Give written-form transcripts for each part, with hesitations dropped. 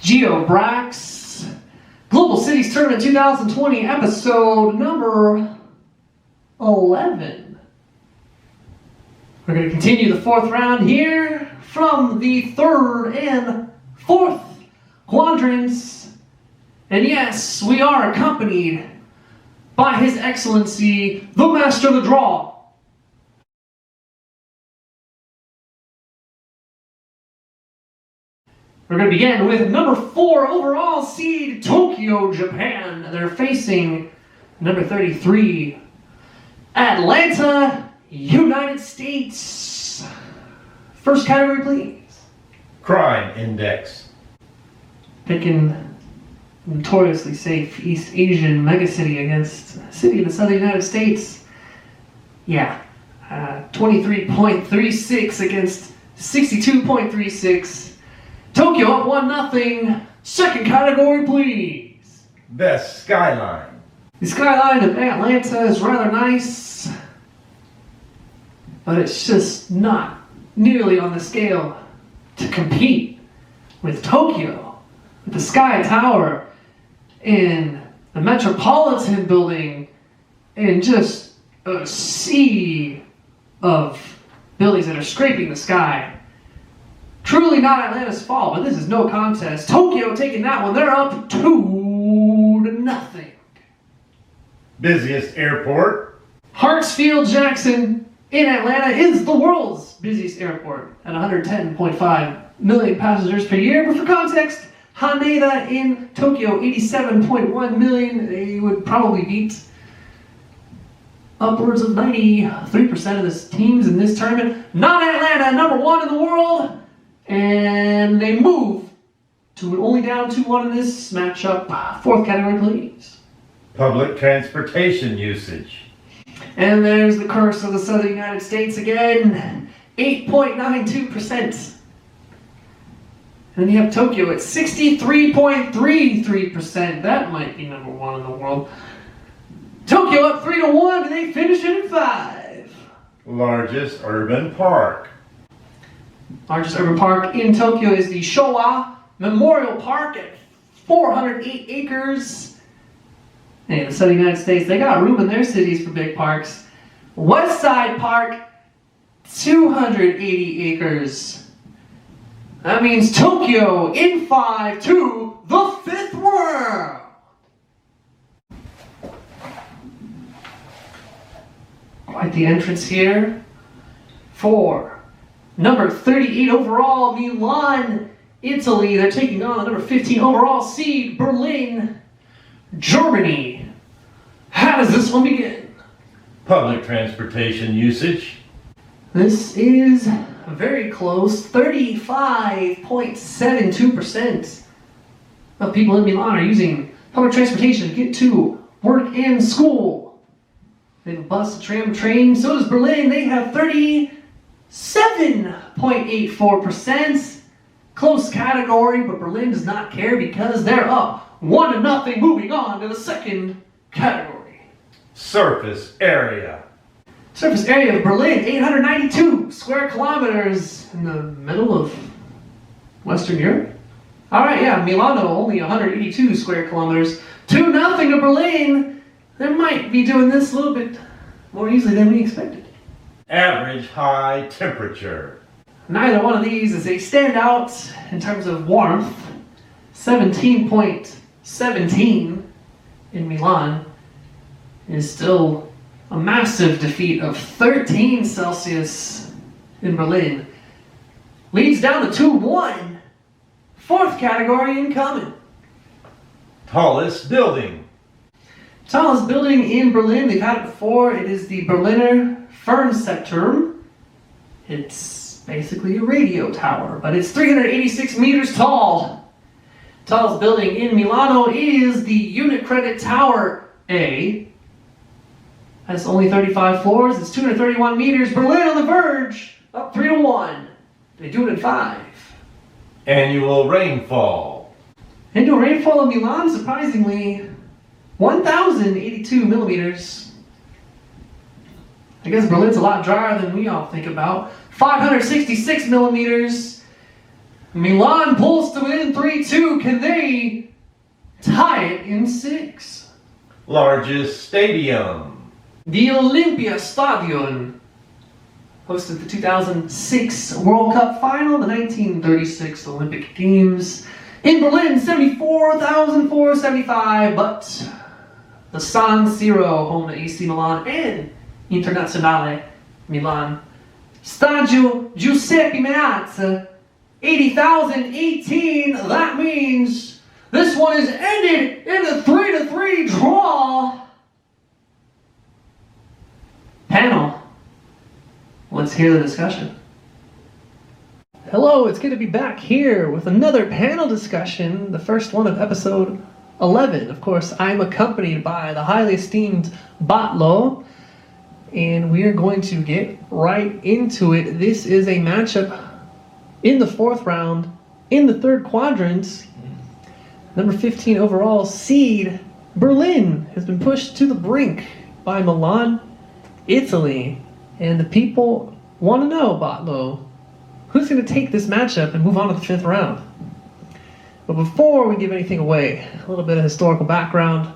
GeoBrax Global Cities Tournament 2020, episode number 11. We're going to continue the fourth round here from the third and fourth quadrants. And yes, we are accompanied by His Excellency, the Master of the Draw. We're going to begin with number 4 overall seed, Tokyo, Japan. They're facing number 33, Atlanta, United States. First category, please. Crime Index. Picking notoriously safe East Asian megacity against a city in the southern United States. Yeah, 23.36 against 62.36. Tokyo up 1-0. Second category, please. Best Skyline. The skyline of Atlanta is rather nice, but it's just not nearly on the scale to compete with Tokyo, with the Sky Tower and the Metropolitan Building and just a sea of buildings that are scraping the sky. Truly not Atlanta's fault, but this is no contest. Tokyo taking that one. They're up 2-0. Busiest airport. Hartsfield-Jackson in Atlanta is the world's busiest airport at 110.5 million passengers per year. But for context, Haneda in Tokyo, 87.1 million. They would probably beat upwards of 93% of the teams in this tournament. Not Atlanta, number 1 in the world. And they move to only down 2-1 in this matchup. Fourth category, please. Public transportation usage. And there's the curse of the southern United States again. 8.92%. And then you have Tokyo at 63.33%. That might be number 1 in the world. Tokyo up 3-1, and they finish it at 5. Largest urban park. Largest urban park in Tokyo is the Showa Memorial Park at 408 acres. And in the southern United States, they got room in their cities for big parks. West Side Park, 280 acres. That means Tokyo in 5 to the 5th world. Quite the entrance here for number 38 overall, Milan, Italy. They're taking on the number 15 overall seed, Berlin, Germany. How does this one begin? Public transportation usage. This is very close. 35.72% of people in Milan are using public transportation to get to work and school. They have a bus, a tram, train. So does Berlin. They have 37.84%. Close category, but Berlin does not care because they're up 1-0. Moving on to the second category. Surface area. Surface area of Berlin, 892 square kilometers in the middle of Western Europe. Alright, yeah, Milano, only 182 square kilometers. 2-0 to Berlin. They might be doing this a little bit more easily than we expected. Average high temperature. Neither one of these is a standout in terms of warmth. 17.17 in Milan is still a massive defeat of 13 Celsius in Berlin. Leads down to 2-1. Fourth category incoming. Tallest building. Tallest building in Berlin, they've had it before. It is the Berliner Fernsehturm. It's basically a radio tower, but it's 386 meters tall. Tallest building in Milano is the Unicredit Tower A. Has only 35 floors. It's 231 meters. Berlin on the verge, up 3-1. They do it in 5. Annual rainfall. Annual rainfall in Milan, surprisingly, 1,082 millimeters. I guess Berlin's a lot drier than we all think about. 566 millimeters. Milan pulls to win 3-2. Can Hyatt in 6. Largest stadium. The Olympia Stadion hosted the 2006 World Cup final, the 1936 Olympic Games in Berlin, 74,475, but the San Siro, home to AC Milan and Internazionale Milan. Stadio Giuseppe Meazza, 80,018. That means this one is ended in a 3-3 draw. Panel, let's hear the discussion. Hello, it's good to be back here with another panel discussion, the first one of episode 11. Of course, I'm accompanied by the highly esteemed Batlo, and we are going to get right into it. This is a matchup in the 4th round, in the 3rd quadrant. Number 15 overall seed, Berlin, has been pushed to the brink by Milan, Italy. And the people want to know, Batlo, who's going to take this matchup and move on to the 5th round? But before we give anything away, a little bit of historical background.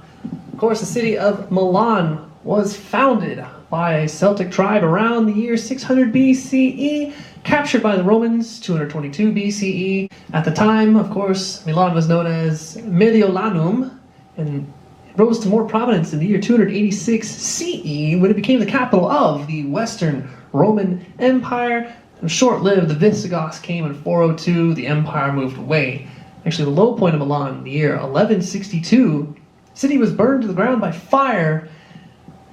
Of course, the city of Milan was founded by a Celtic tribe around the year 600 BCE, captured by the Romans 222 BCE. At the time, of course, Milan was known as Mediolanum, and it rose to more prominence in the year 286 CE when it became the capital of the Western Roman Empire. Short-lived, the Visigoths came in 402, the empire moved away. Actually, the low point of Milan, the year 1162, the city was burned to the ground by fire.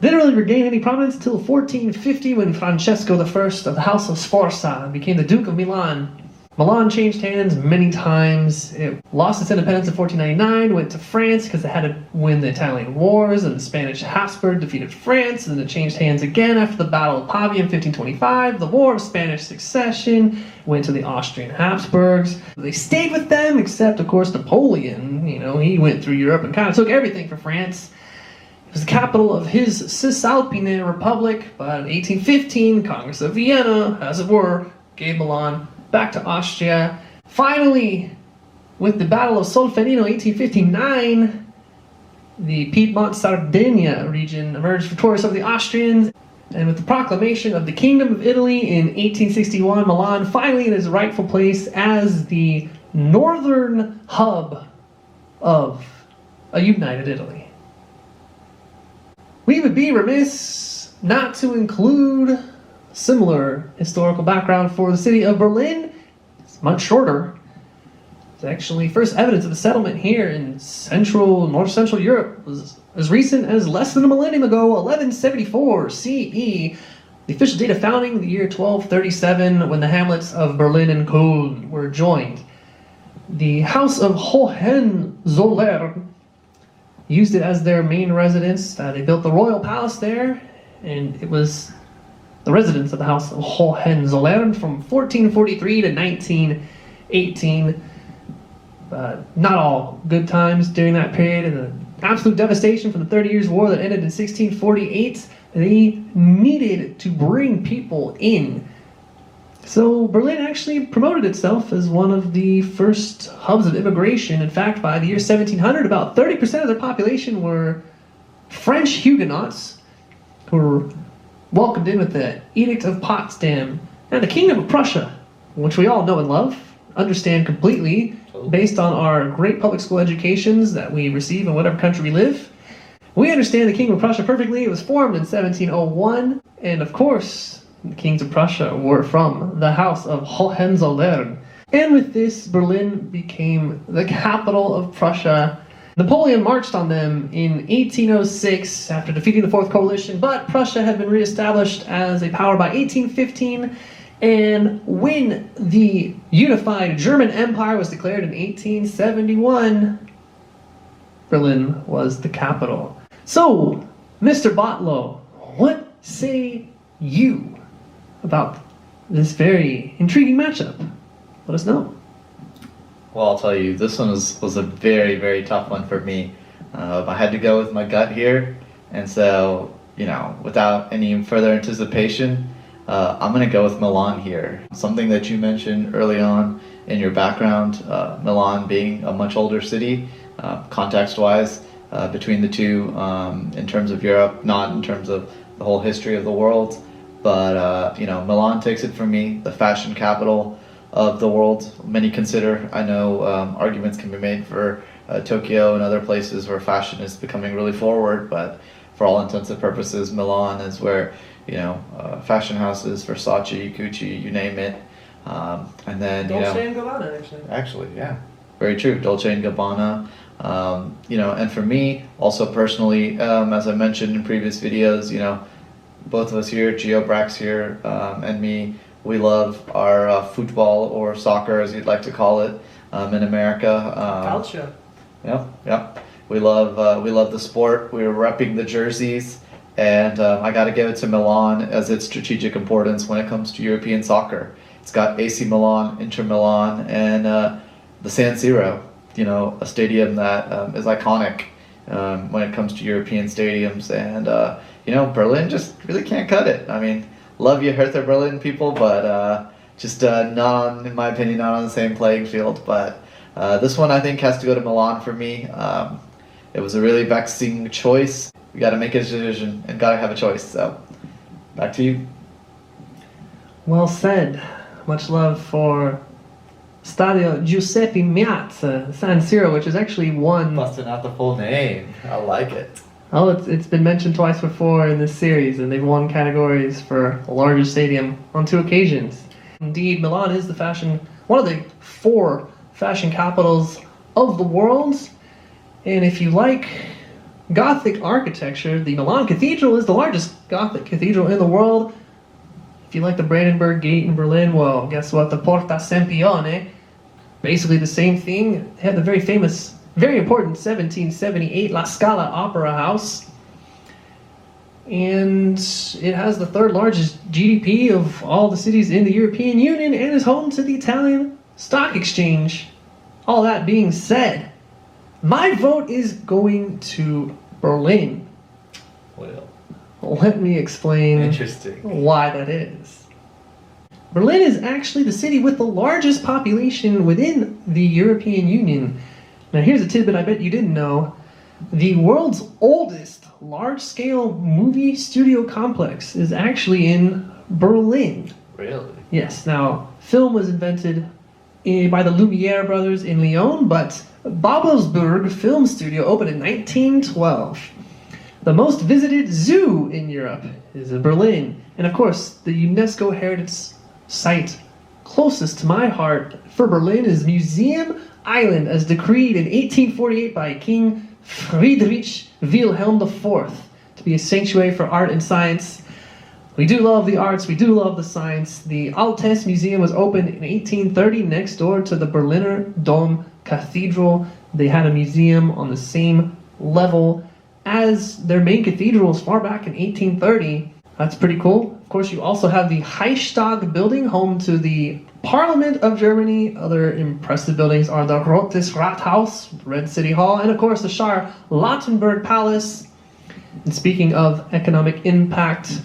Didn't really regain any prominence until 1450 when Francesco I of the House of Sforza became the Duke of Milan. Milan changed hands many times. It lost its independence in 1499, went to France because it had to win the Italian Wars, and the Spanish Habsburg defeated France, and then it changed hands again after the Battle of Pavia in 1525. The War of Spanish Succession went to the Austrian Habsburgs. They stayed with them, except, of course, Napoleon. He went through Europe and kind of took everything for France. It was the capital of his Cisalpine Republic, but in 1815, Congress of Vienna, as it were, gave Milan back to Austria. Finally, with the Battle of Solferino, 1859, the Piedmont-Sardinia region emerged victorious over the Austrians. And with the proclamation of the Kingdom of Italy in 1861, Milan finally in its rightful place as the northern hub of a united Italy. We would be remiss not to include similar historical background for the city of Berlin. It's much shorter. It's actually first evidence of a settlement here in north central Europe was as recent as less than a millennium ago, 1174 CE. The official date of founding, the year 1237, when the hamlets of Berlin and Köln were joined. The House of Hohenzollern used it as their main residence. They built the royal palace there, and it was the residence of the House of Hohenzollern from 1443 to 1918. Not all good times during that period, and the absolute devastation from the 30 Years' War that ended in 1648. They needed to bring people in. So Berlin actually promoted itself as one of the first hubs of immigration. In fact, by the year 1700, about 30% of their population were French Huguenots who were welcomed in with the Edict of Potsdam. And the Kingdom of Prussia, which we all know and love, understand completely based on our great public school educations that we receive in whatever country we live. We understand the Kingdom of Prussia perfectly. It was formed in 1701, and of course, the kings of Prussia were from the House of Hohenzollern. And with this, Berlin became the capital of Prussia. Napoleon marched on them in 1806 after defeating the Fourth Coalition, but Prussia had been reestablished as a power by 1815. And when the unified German Empire was declared in 1871, Berlin was the capital. So, Mr. Botlow, what say you about this very intriguing matchup? Let us know. Well, I'll tell you, this one was a very, very tough one for me. I had to go with my gut here, and so, without any further anticipation, I'm going to go with Milan here. Something that you mentioned early on in your background. Milan being a much older city, context-wise, between the two, in terms of Europe, not in terms of the whole history of the world. But Milan takes it from me, the fashion capital of the world. Many consider, I know, arguments can be made for Tokyo and other places where fashion is becoming really forward, but for all intents and purposes, Milan is where fashion houses, Versace, Gucci, you name it. And then Dolce and Gabbana, actually, yeah, very true. Dolce and Gabbana. And for me, also personally, as I mentioned in previous videos, both of us here, Geobrax here, and me, we love our football or soccer, as you'd like to call it, in America. Culture. Yep. We love the sport. We're repping the jerseys, and I got to give it to Milan as its strategic importance when it comes to European soccer. It's got AC Milan, Inter Milan, and the San Siro. A stadium that is iconic when it comes to European stadiums, and Berlin just really can't cut it. I mean, love you Hertha Berlin people, but just not on, in my opinion, not on the same playing field. But this one I think has to go to Milan for me. It was a really vexing choice. We got to make a decision and got to have a choice. So back to you. Well said. Much love for Stadio Giuseppe Meazza, San Siro, which is actually one. Busting out the full name. I like it. Oh, it's been mentioned twice before in this series, and they've won categories for the largest stadium on 2 occasions. Indeed, Milan is one of the 4 fashion capitals of the world. And if you like Gothic architecture, the Milan Cathedral is the largest Gothic cathedral in the world. If you like the Brandenburg Gate in Berlin, well, guess what? The Porta Sempione, basically the same thing. They had the very famous, very important 1778 La Scala Opera House. And it has the 3rd largest GDP of all the cities in the European Union and is home to the Italian Stock Exchange. All that being said, my vote is going to Berlin. Well, let me explain why that is. Berlin is actually the city with the largest population within the European Union. Now here's a tidbit I bet you didn't know. The world's oldest large-scale movie studio complex is actually in Berlin. Really? Yes. Now, film was invented by the Lumiere brothers in Lyon, but Babelsberg Film Studio opened in 1912. The most visited zoo in Europe is in Berlin. And of course, the UNESCO Heritage Site closest to my heart for Berlin is Museum Island, as decreed in 1848 by King Friedrich Wilhelm IV to be a sanctuary for art and science. We do love the arts, we do love the science. The Altes Museum was opened in 1830 next door to the Berliner Dom Cathedral. They had a museum on the same level as their main cathedral as far back in 1830. That's pretty cool. Of course, you also have the Reichstag building, home to the Parliament of Germany. Other impressive buildings are the Rotes Rathaus, Red City Hall, and of course the Charlottenburg Palace. And speaking of economic impact,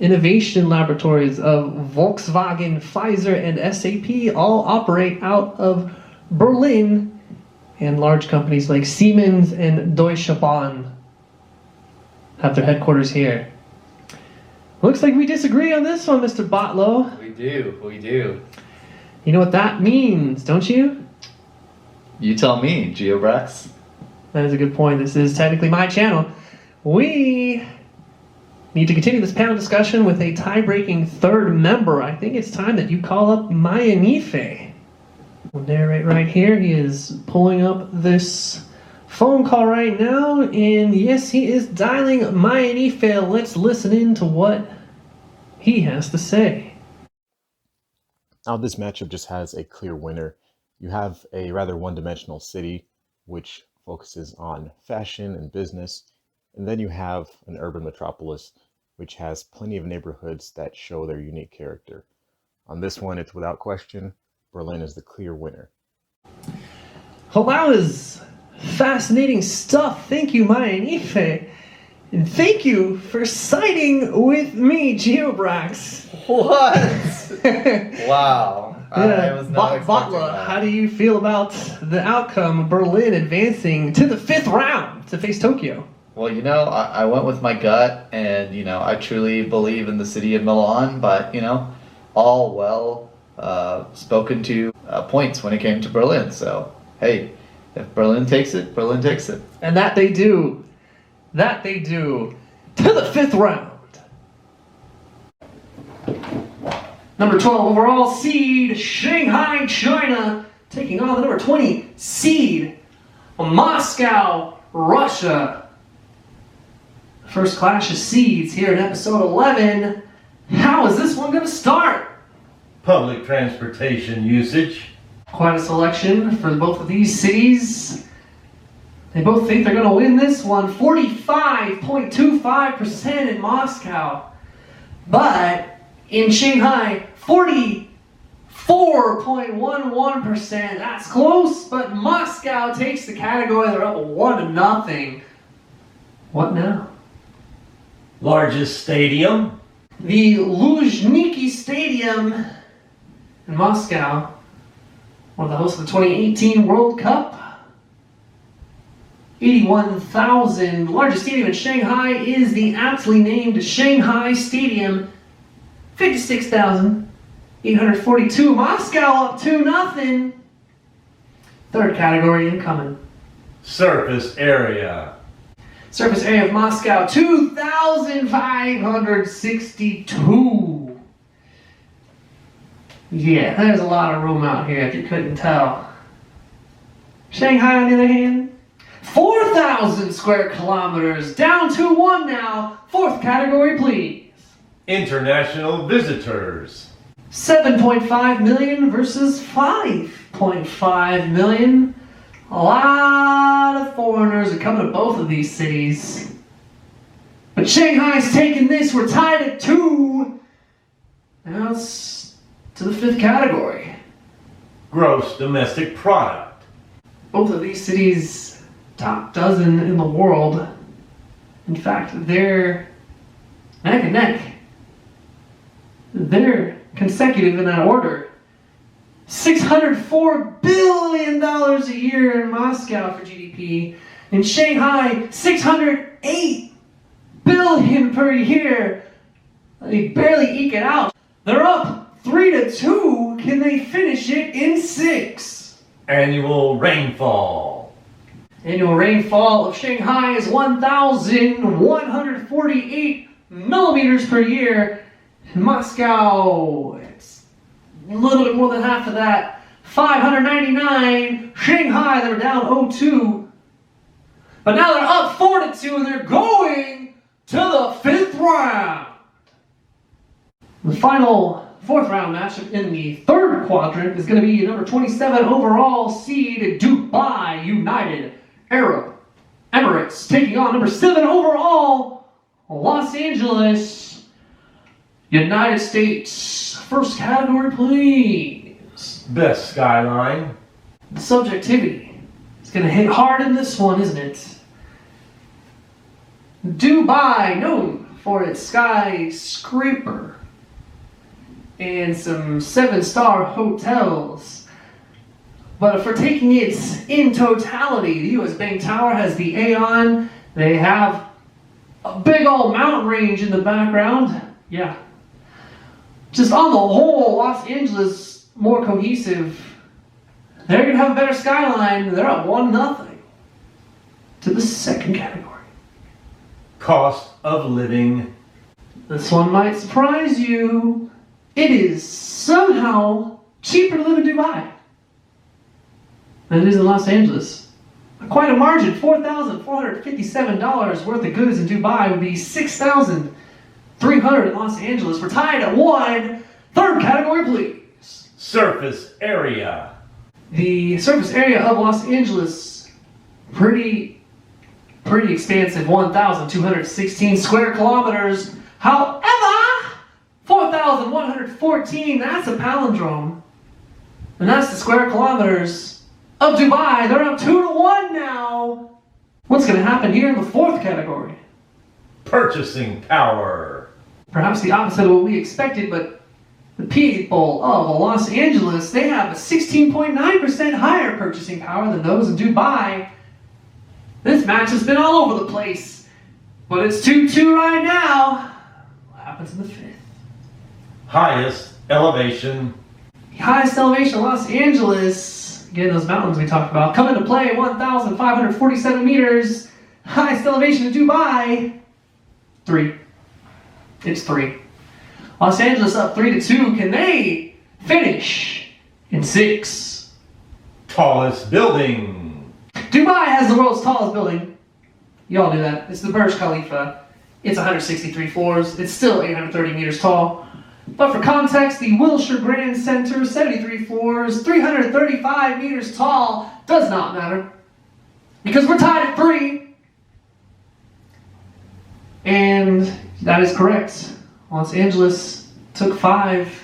innovation laboratories of Volkswagen, Pfizer, and SAP all operate out of Berlin, and large companies like Siemens and Deutsche Bahn have their headquarters here. Looks like we disagree on this one, Mr. Botlow. We do. You know what that means, don't you? You tell me, Geobrax. That is a good point. This is technically my channel. We need to continue this panel discussion with a tie-breaking 3rd member. I think it's time that you call up Mayanife. We'll narrate right here. He is pulling up this phone call right now, and yes, he is dialing Mayanife. Let's listen in to what he has to say. Now, this matchup just has a clear winner. You have a rather one-dimensional city, which focuses on fashion and business, and then you have an urban metropolis, which has plenty of neighborhoods that show their unique character. On this one, it's without question, Berlin is the clear winner. Well, that was fascinating stuff. Thank you, Mayanife. And thank you for siding with me, Geobrax. What? Wow. I was not expecting Vatla, that. how do you feel about the outcome of Berlin advancing to the 5th round to face Tokyo? Well, I went with my gut, and, I truly believe in the city of Milan, but, all well spoken to points when it came to Berlin. So, hey, if Berlin takes it, Berlin takes it. And that they do. That they do. To the 5th round. Number 12 overall seed, Shanghai, China, taking on the number 20 seed, Moscow, Russia. First clash of seeds here in episode 11. How is this one going to start? Public transportation usage. Quite a selection for both of these cities. They both think they're going to win this one. 45.25% in Moscow. But in Shanghai, 44.11%. That's close, but Moscow takes the category. They're up 1-0. What now? Largest stadium. The Luzhniki Stadium in Moscow, one of the hosts of the 2018 World Cup. 81,000. The largest stadium in Shanghai is the aptly named Shanghai Stadium. 56,842. Moscow up 2-0. Third category incoming. Surface area. Surface area of Moscow, 2,562. Yeah, there's a lot of room out here if you couldn't tell. Shanghai, on the other hand, 4,000 square kilometers, down 2-1 now. Fourth category, please. International visitors. 7.5 million versus 5.5 million. A lot of foreigners are coming to both of these cities. But Shanghai's taking this. We're tied at 2. Now it's to the 5th category. Gross domestic product. Both of these cities, top dozen in the world. In fact, they're neck and neck. They're consecutive in that order. $604 billion a year in Moscow for GDP. In Shanghai, $608 billion per year. They barely eke it out. They're up 3-2. Can they finish it in 6? Annual rainfall. Annual rainfall of Shanghai is 1,148 millimeters per year. In Moscow, it's a little bit more than half of that. 599. Shanghai, they were down 0-2. But now they're up 4-2 and they're going to the 5th round. The final 4th round matchup in the 3rd quadrant is going to be number 27 overall seed Dubai United Arab Emirates taking on number 7 overall Los Angeles United States. First category, please. Best skyline. The subjectivity is going to hit hard in this one, isn't it? Dubai, known for its skyscraper and some 7-star hotels. But if we're taking it in totality, the US Bank Tower has the Aeon. They have a big old mountain range in the background. Yeah. Just on the whole, Los Angeles more cohesive. They're going to have a better skyline. They're up 1-0 to the 2nd category. Cost of living. This one might surprise you. It is somehow cheaper to live in Dubai than it is in Los Angeles. Quite a margin. $4,457 worth of goods in Dubai would be $6,300 in Los Angeles. We're tied at 1. 3rd category, please. Surface area. The surface area of Los Angeles, pretty expansive, 1,216 square kilometers. However, 4,114, that's a palindrome. And that's the square kilometers of Dubai. They're up 2-1 now. What's going to happen here in the 4th category? Purchasing power. Perhaps the opposite of what we expected, but The people of Los Angeles, they have a 16.9% higher purchasing power than those in Dubai. This match has been all over the place, but it's 2-2 right now. What happens in the fifth? Highest elevation. The highest elevation in Los Angeles, again, those mountains we talked about, come into play, 1,547 meters. Highest elevation in Dubai, 3. It's 3. Los Angeles up 3-2. Can they finish in 6? Tallest building. Dubai has the world's tallest building. You all knew that. It's the Burj Khalifa. It's 163 floors. It's still 830 meters tall. But for context, the Wilshire Grand Center, 73 floors, 335 meters tall, does not matter. Because we're tied at 3. And that is correct. Los Angeles took 5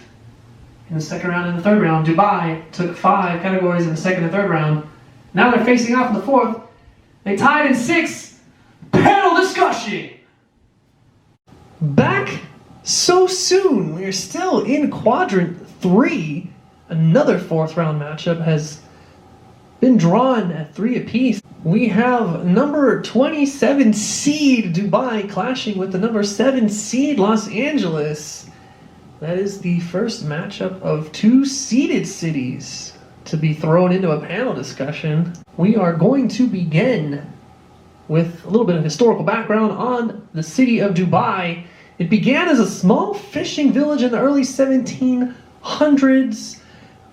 in the second round and the third round. Dubai took 5 categories in the second and third round. Now they're facing off in the fourth. They tied in 6. Panel discussion! Back so soon. We are still in quadrant 3. Another fourth round matchup has been drawn at 3 apiece. We have number 27 seed Dubai clashing with the number 7 seed Los Angeles. That is the first matchup of 2 seeded cities to be thrown into a panel discussion. We are going to begin with a little bit of historical background on the city of Dubai. It began as a small fishing village in the early 1700s.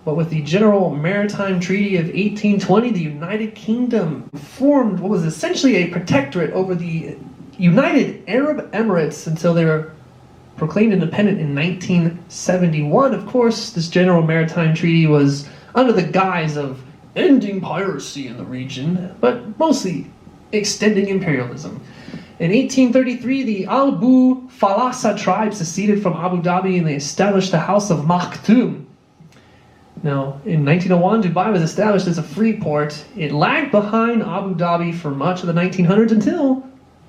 But with the General Maritime Treaty of 1820, the United Kingdom formed what was essentially a protectorate over the United Arab Emirates until they were proclaimed independent in 1971. Of course, this General Maritime Treaty was under the guise of ending piracy in the region, but mostly extending imperialism. In 1833, the Albu Falasa tribe seceded from Abu Dhabi and they established the House of Maktoum. Now, in 1901, Dubai was established as a free port. It lagged behind Abu Dhabi for much of the 1900s until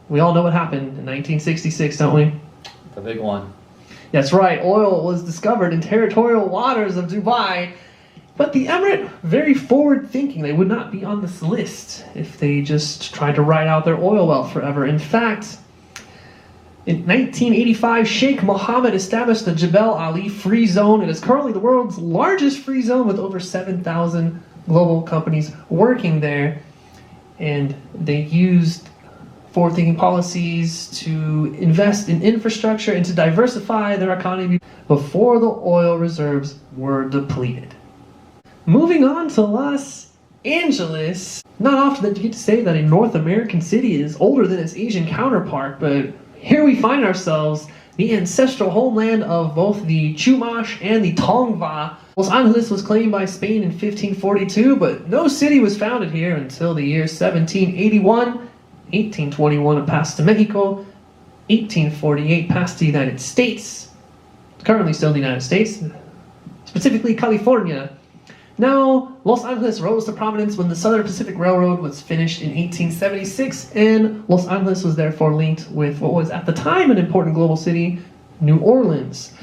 we all know what happened in 1966, don't we? The big one. That's right, oil was discovered in territorial waters of Dubai. But the Emirate, very forward-thinking, they would not be on this list if they just tried to ride out their oil wealth forever. In fact, in 1985, Sheikh Mohammed established the Jebel Ali Free Zone. It is currently the world's largest free zone with over 7,000 global companies working there. And they used forward-thinking policies to invest in infrastructure and to diversify their economy before the oil reserves were depleted. Moving on to Los Angeles. Not often that you get to say that a North American city is older than its Asian counterpart, but here we find ourselves, the ancestral homeland of both the Chumash and the Tongva. Los Angeles was claimed by Spain in 1542, but no city was founded here until the year 1781. 1821 it passed to Mexico. 1848 passed to the United States. Currently still the United States, specifically California. Now, Los Angeles rose to prominence when the Southern Pacific Railroad was finished in 1876, and Los Angeles was therefore linked with what was at the time an important global city, New Orleans.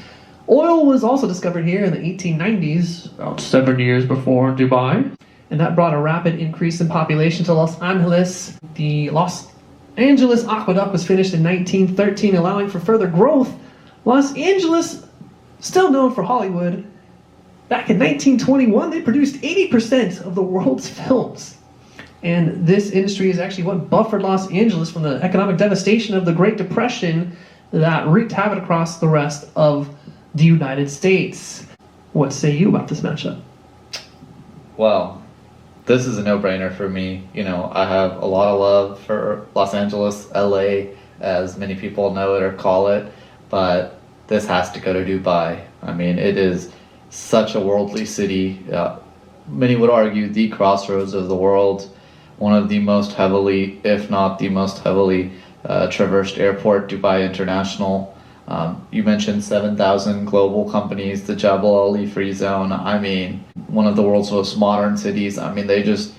Oil was also discovered here in the 1890s, about 7 years before Dubai, and that brought a rapid increase in population to Los Angeles. The Los Angeles Aqueduct was finished in 1913, allowing for further growth. Los Angeles, still known for Hollywood, back in 1921, they produced 80% of the world's films. And this industry is actually what buffered Los Angeles from the economic devastation of the Great Depression that wreaked havoc across the rest of the United States. What say you about this matchup? Well, this is a no-brainer for me. You know, I have a lot of love for Los Angeles, LA, as many people know it or call it, but this has to go to Dubai. I mean, it is such a worldly city. Many would argue the crossroads of the world, one of the most heavily, if not the most heavily traversed airport, Dubai International. You mentioned 7,000 global companies, the Jebel Ali Free Zone. I mean, one of the world's most modern cities. I mean, they just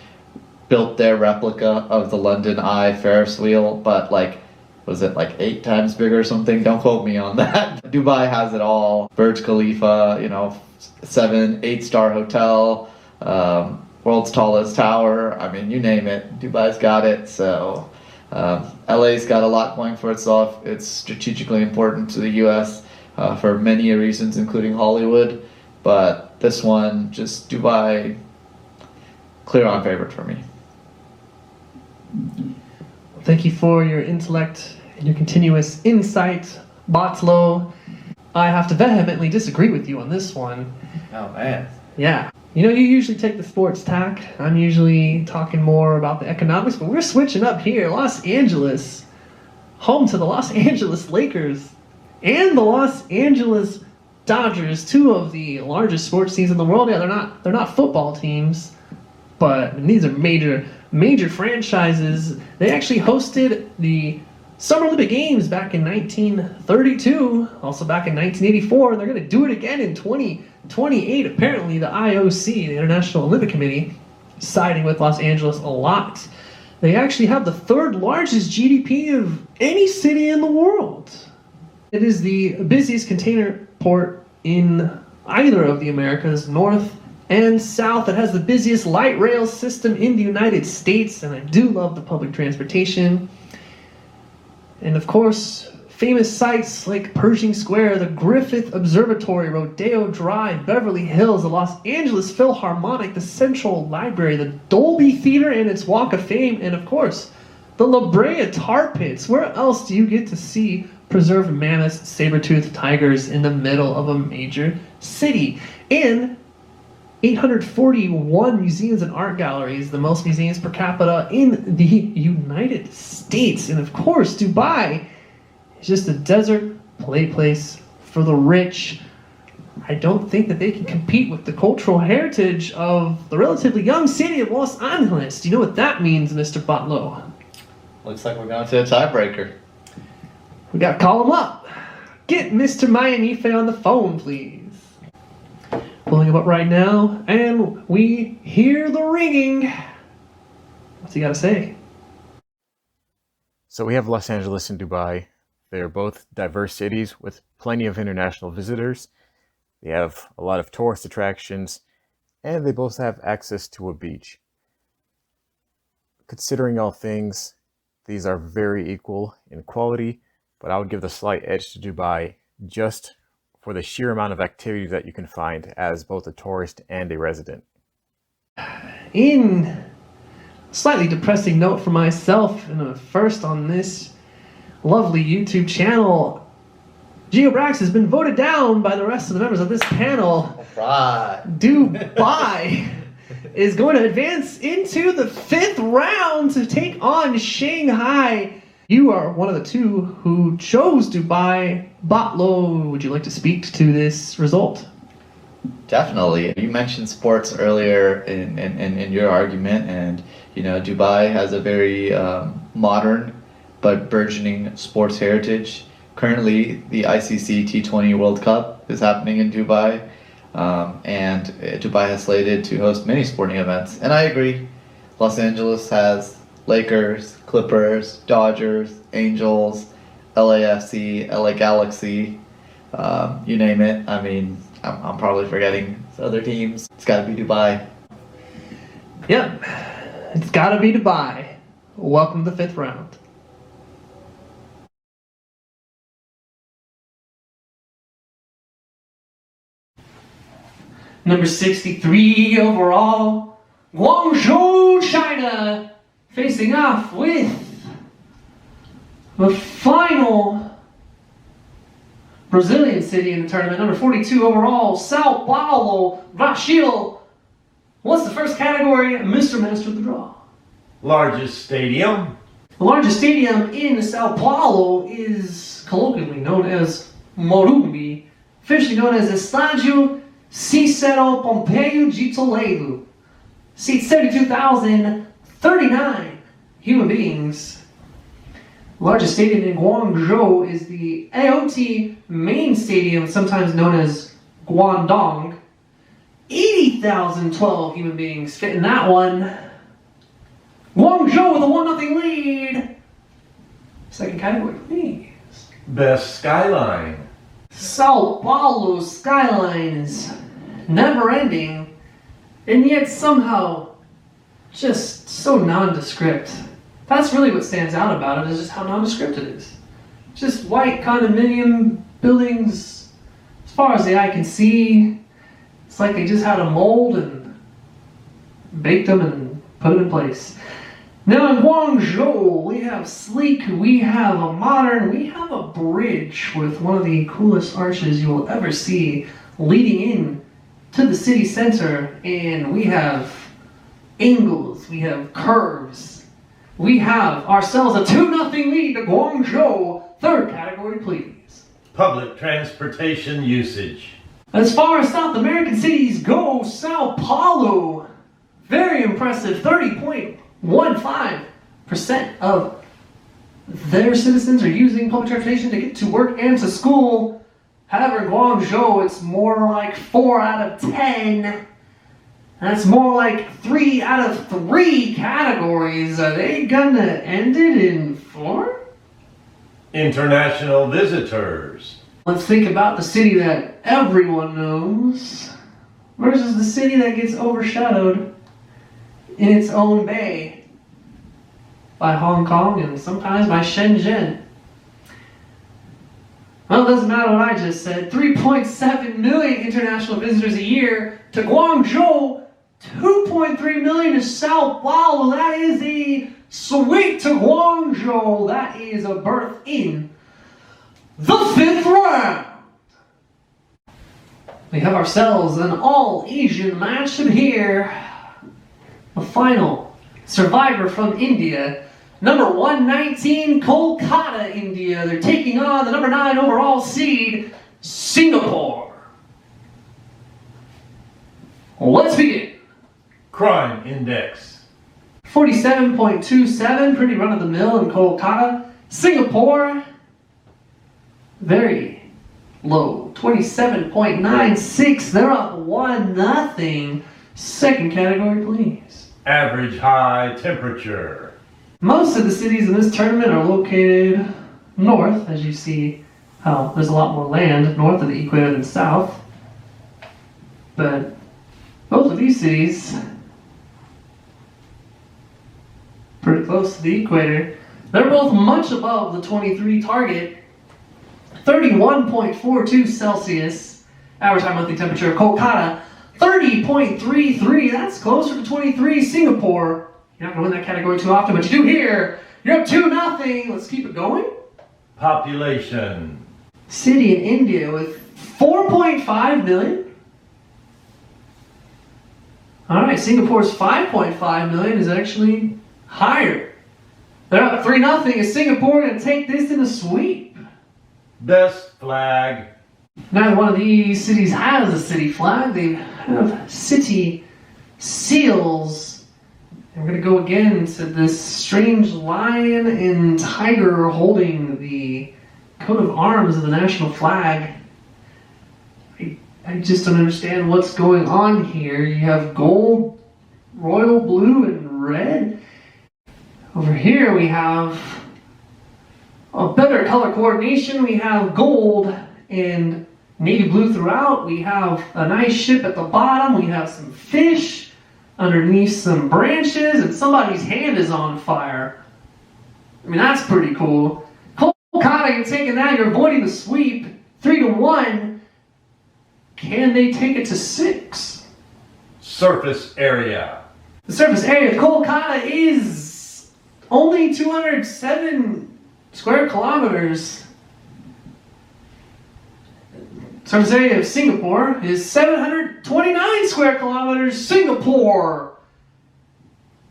built their replica of the London Eye Ferris wheel, but like was it like 8 times bigger or something? Don't quote me on that. Dubai has it all. Burj Khalifa, 8-star hotel, world's tallest tower. I mean, you name it, Dubai's got it. So LA's got a lot going for itself. It's strategically important to the US for many reasons, including Hollywood. But this one, just Dubai, clear on favorite for me. Thank you for your intellect and your continuous insight, Botlow. I have to vehemently disagree with you on this one. Oh, man. Yeah. You usually take the sports tack. I'm usually talking more about the economics, but we're switching up here. Los Angeles, home to the Los Angeles Lakers and the Los Angeles Dodgers, 2 of the largest sports teams in the world. Yeah, they're not football teams, but these are major franchises. They actually hosted the Summer Olympic Games back in 1932, also back in 1984, and they're going to do it again in 2028. Apparently, the IOC, the International Olympic Committee, siding with Los Angeles a lot. They actually have the 3rd largest GDP of any city in the world. It is the busiest container port in either of the Americas, North and South. It has the busiest light rail system in the United States, and I do love the public transportation. And of course, famous sites like Pershing Square, the Griffith Observatory, Rodeo Drive, Beverly Hills, the Los Angeles Philharmonic, the Central Library, the Dolby Theater and its Walk of Fame, and of course, the La Brea Tar Pits. Where else do you get to see preserved mammoths, saber-toothed tigers in the middle of a major city? And 841 museums and art galleries, the most museums per capita in the United States. And of course, Dubai is just a desert place for the rich. I don't think that they can compete with the cultural heritage of the relatively young city of Los Angeles. Do you know what that means, Mr. Botlow? Looks like we're going to a tiebreaker. We got to call him up. Get Mr. Miami on the phone, please. Pulling him up right now, and we hear the ringing. What's he got to say? So we have Los Angeles and Dubai. They're both diverse cities with plenty of international visitors. They have a lot of tourist attractions, and they both have access to a beach. Considering all things, these are very equal in quality, but I would give the slight edge to Dubai just for the sheer amount of activities that you can find as both a tourist and a resident. In a slightly depressing note for myself, and a first on this lovely YouTube channel, GeoBrax has been voted down by the rest of the members of this panel. Right. Dubai is going to advance into the 5th round to take on Shanghai. You are one of the 2 who chose Dubai. Botlow, would you like to speak to this result? Definitely. You mentioned sports earlier in your argument, and Dubai has a very modern but burgeoning sports heritage. Currently, the ICC T20 World Cup is happening in Dubai, and Dubai has slated to host many sporting events. And I agree, Los Angeles has Lakers, Clippers, Dodgers, Angels, LAFC, LA Galaxy, you name it. I mean, I'm probably forgetting other teams. It's got to be Dubai. Yep, it's got to be Dubai. Welcome to the 5th round. Number 63 overall, Guangzhou, China, facing off with the final Brazilian city in the tournament. Number 42 overall, Sao Paulo, Brazil. What's the first category, Mr. Master of the Draw? Largest stadium. The largest stadium in Sao Paulo is colloquially known as Morumbi, officially known as Estádio Cícero Pompeu de Toledo. Seats 32,039 human beings. The largest stadium in Guangzhou is the AOT Main Stadium, sometimes known as Guangdong. 80,012 human beings fit in that one. Guangzhou with a 1-0 lead. Second second category, please. Best skyline. Sao Paulo's skyline is never ending, and yet somehow just so nondescript. That's really what stands out about it, is just how nondescript it is. Just white condominium buildings, as far as the eye can see. It's like they just had a mold and baked them and put them in place. Now in Guangzhou, we have sleek, we have a modern, we have a bridge with one of the coolest arches you will ever see leading in to the city center. And we have angles, we have curves. We have ourselves a 2-0 lead to Guangzhou. Third category, please. Public transportation usage. As far as South American cities go, Sao Paulo, very impressive, 30.15% of their citizens are using public transportation to get to work and to school. However, in Guangzhou, it's more like 4 out of 10. That's more like 3 out of 3 categories. Are they gonna end it in 4? International visitors. Let's think about the city that everyone knows versus the city that gets overshadowed in its own bay by Hong Kong and sometimes by Shenzhen. Well, it doesn't matter what I just said. 3.7 million international visitors a year to Guangzhou. 2.3 million to Sao Paulo. That is a sweep to Guangzhou. That is a berth in the 5th round. We have ourselves an all-Asian matchup here. The final survivor from India. Number 119, Kolkata, India. They're taking on the number 9 overall seed, Singapore. Let's begin. Crime index. 47.27, pretty run-of-the-mill in Kolkata. Singapore, very low, 27.96. They're up 1-0. Second category, please. Average high temperature. Most of the cities in this tournament are located north, as you see how there's a lot more land north of the equator than south. But both of these cities, pretty close to the equator, they're both much above the 23 target. 31.42 Celsius, average high monthly temperature. Kolkata, 30.33, that's closer to 23. Singapore, you're not going to win that category too often, but you do here. You're up 2-0. Let's keep it going. Population. City in India with 4.5 million. Alright, Singapore's 5.5 million is actually higher. They're up 3-0. Is Singapore going to take this in a sweep? Best flag. Neither one of these cities has a city flag. They have city seals. And we're going to go again to this strange lion and tiger holding the coat of arms of the national flag. I just don't understand what's going on here. You have gold, royal blue, and red. Over here we have a better color coordination. We have gold and navy blue throughout. We have a nice ship at the bottom. We have some fish underneath some branches, and somebody's hand is on fire. I mean, that's pretty cool. Kolkata, you're taking that. You're avoiding the sweep. 3-1. Can they take it to 6? Surface area. The surface area of Kolkata is only 207 square kilometers. Surface area of Singapore is 729 square kilometers. Singapore,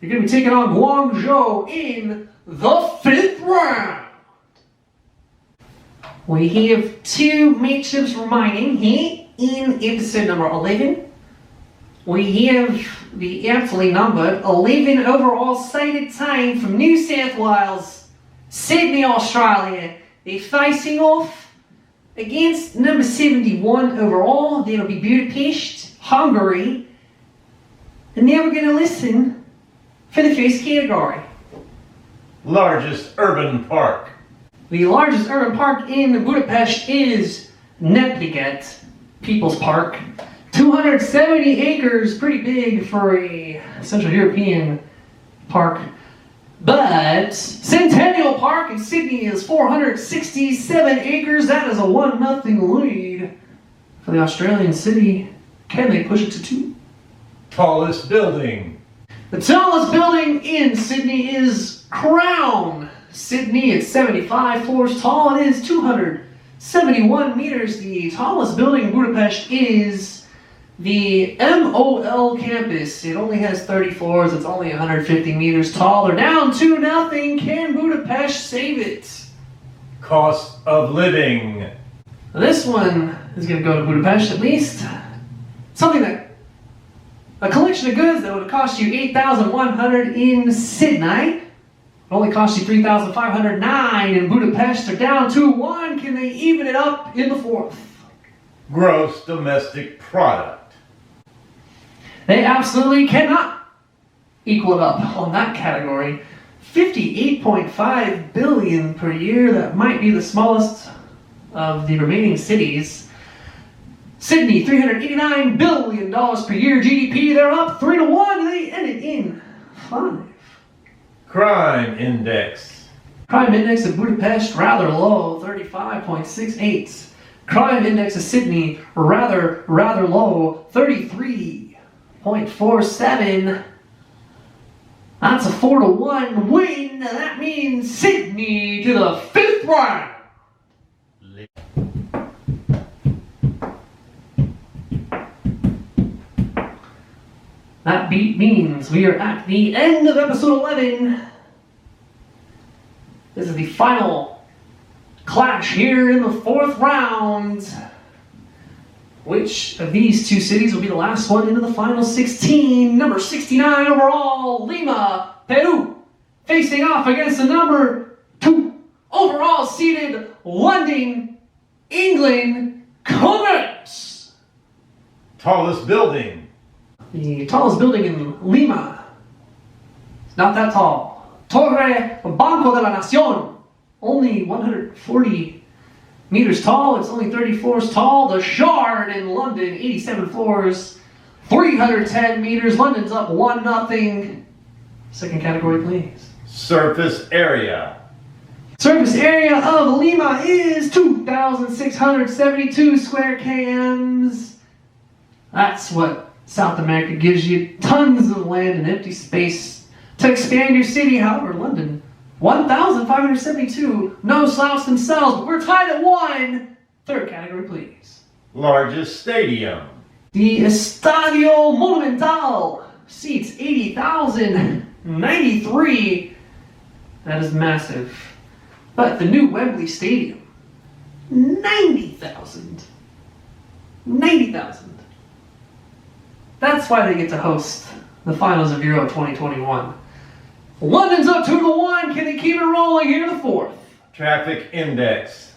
you're going to be taking on Guangzhou in the 5th round. We have 2 matchups remaining here in episode number 11. We have the aptly numbered 11 overall seeded team from New South Wales, Sydney, Australia. They're facing off against number 71 overall. That'll be Budapest, Hungary. And now we're going to listen for the first category. Largest urban park. The largest urban park in Budapest is Nepliget People's Park. 270 acres, pretty big for a Central European park. But Centennial Park in Sydney is 467 acres. That is a 1-0 lead for the Australian city. Can they push it to 2? Tallest building. The tallest building in Sydney is Crown Sydney. It's 75 floors tall. It is 271 meters. The tallest building in Budapest is the MOL campus. It only has 30 floors. It's only 150 meters tall. They're down 2-0. Can Budapest save it? Cost of living. This one is going to go to Budapest at least. Something that, a collection of goods that would cost you $8,100 in Sydney. Only cost you $3,509 in Budapest. They're down 2-1. Can they even it up in the fourth? Gross domestic product. They absolutely cannot equal it up on that category. 58.5 billion per year. That might be the smallest of the remaining cities. Sydney, $389 billion per year GDP. They're up 3-1. They ended in 5. Crime index. Crime index of Budapest, rather low, 35.68. Crime index of Sydney, rather low, 33.47. That's a 4-1 win. That means Sydney to the 5th round. That beat means we are at the end of episode 11. This is the final clash here in the 4th round. Which of these two cities will be the last one into the final 16? Number 69 overall, Lima, Peru, facing off against the number 2 overall seeded London, England, Contestants. Tallest building. The tallest building in Lima. It's not that tall. Torre Banco de la Nación. Only 140 meters tall. It's only 30 floors tall. The Shard in London, 87 floors, 310 meters. London's up 1-0. Second category, please. Surface area. Surface area of Lima is 2,672 square kms. That's what South America gives you. Tons of land and empty space to expand your city. However, London, 1,572. No slouch themselves, but we're tied at 1. Third category, please. Largest stadium. The Estadio Monumental seats 80,093. That is massive. But the new Wembley Stadium, 90,000. 90,000. That's why they get to host the finals of Euro 2021. London's up 2-1. Can they keep it rolling here in the 4th? Traffic index.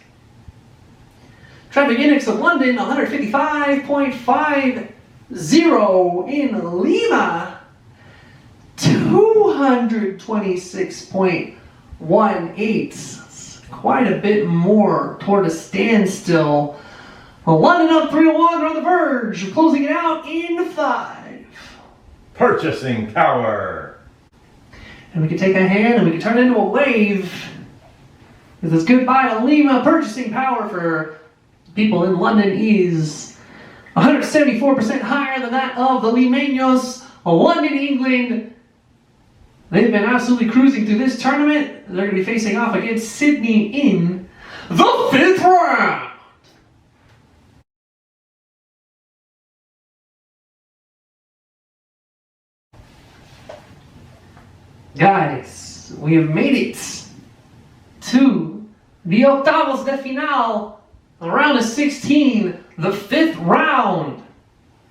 Traffic index of London, 155.50. In Lima, 226.18. Quite a bit more toward a standstill. Well, London up 3-1. They're on the verge of closing it out in 5. Purchasing power. And we can take a hand and we can turn it into a wave. Because it's goodbye to Lima. Purchasing power for people in London is 174% higher than that of the Limeños. London, England. They've been absolutely cruising through this tournament. They're going to be facing off against Sydney in the 5th round. Guys, we have made it to the octavos de final, round of 16, the 5th round.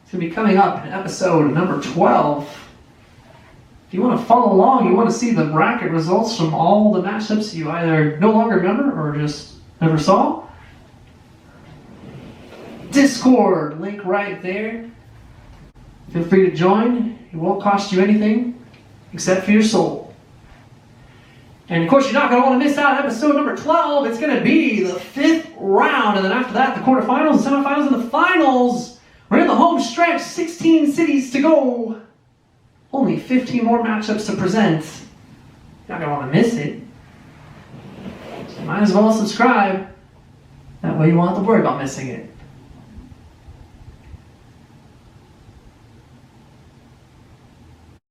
It's going to be coming up in episode number 12. If you want to follow along, you want to see the bracket results from all the matchups you either no longer remember or just never saw. Discord link right there. Feel free to join. It won't cost you anything except for your soul. And of course, you're not going to want to miss out on episode number 12. It's going to be the 5th round. And then after that, the quarterfinals, the semifinals, and the finals. We're in the home stretch. 16 cities to go. Only 15 more matchups to present. You're not going to want to miss it. So you might as well subscribe. That way you won't have to worry about missing it.